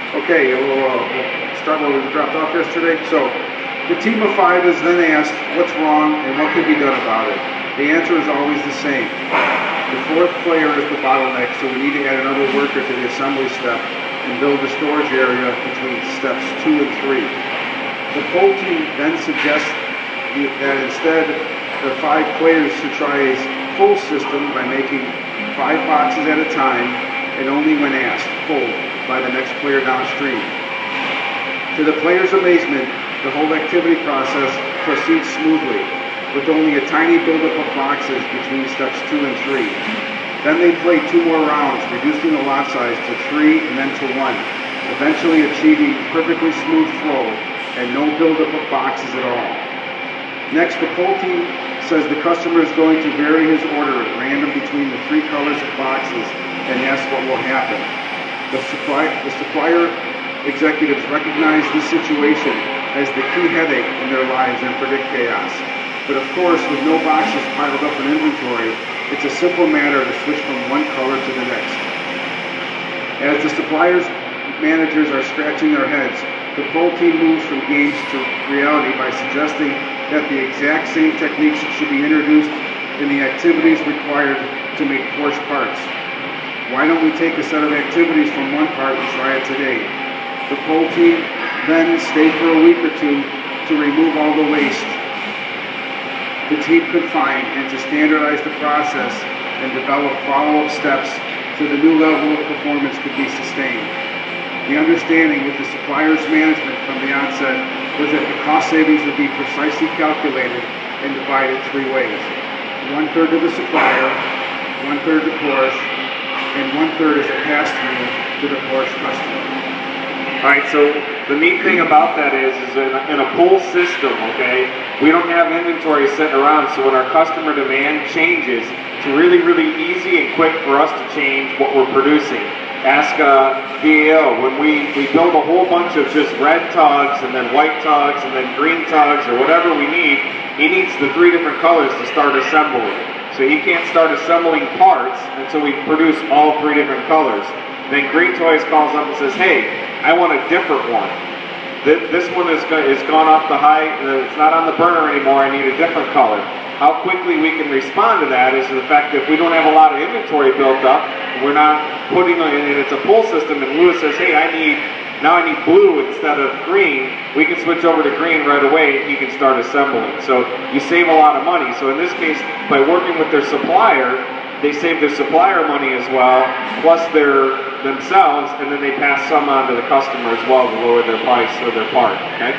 Okay, we'll start where we dropped off yesterday. So, the team of 5 is then asked what's wrong and what can be done about it. The answer is always the same. The 4th player is the bottleneck, so we need to add another worker to the assembly step and build a storage area between steps 2 and 3. The pole team then suggests that instead the 5 players should try a pull system by making 5 boxes at a time and only when asked, pulled by the next player downstream. To the player's amazement, the whole activity process proceeds smoothly, with only a tiny buildup of boxes between steps 2 and 3. Then they play 2 more rounds, reducing the lot size to 3 and then to 1, eventually achieving perfectly smooth flow and no buildup of boxes at all. Next, the pole team says the customer is going to vary his order at random between the 3 colors of boxes and ask what will happen. The supplier executives recognize this situation as the key headache in their lives and predict chaos. But of course, with no boxes piled up in inventory, it's a simple matter to switch from one color to the next. As the supplier's managers are scratching their heads, the pole team moves from games to reality by suggesting that the exact same techniques should be introduced in the activities required to make Porsche parts. Why don't we take a set of activities from one part and try it today? The pole team then stay for a week or 2 to remove all the waste the team could find and to standardize the process and develop follow-up steps so the new level of performance could be sustained. The understanding with the supplier's management from the onset was that the cost savings would be precisely calculated and divided 3 ways. 1/3 to the supplier, 1/3 to Porsche, and 1/3 is a pass-through to the Porsche customer. All right, so the neat thing about that is in a pull system, okay, we don't have inventory sitting around, so when our customer demand changes, it's really, really easy and quick for us to change what we're producing. Ask VAO, when we build a whole bunch of just red tugs and then white tugs and then green tugs or whatever we need, he needs the 3 different colors to start assembling. So he can't start assembling parts until we produce all 3 different colors. Then Green Toys calls up and says, hey, I want a different one. This one is gone off the high, it's not on the burner anymore, I need a different color. How quickly we can respond to that is the fact that if we don't have a lot of inventory built up, we're not putting it in, it's a pull system, and Lewis says, hey, I need blue instead of green, we can switch over to green right away and he can start assembling. So you save a lot of money. So in this case, by working with their supplier, they save their supplier money as well, plus themselves, and then they pass some on to the customer as well to lower their price of their part. Okay?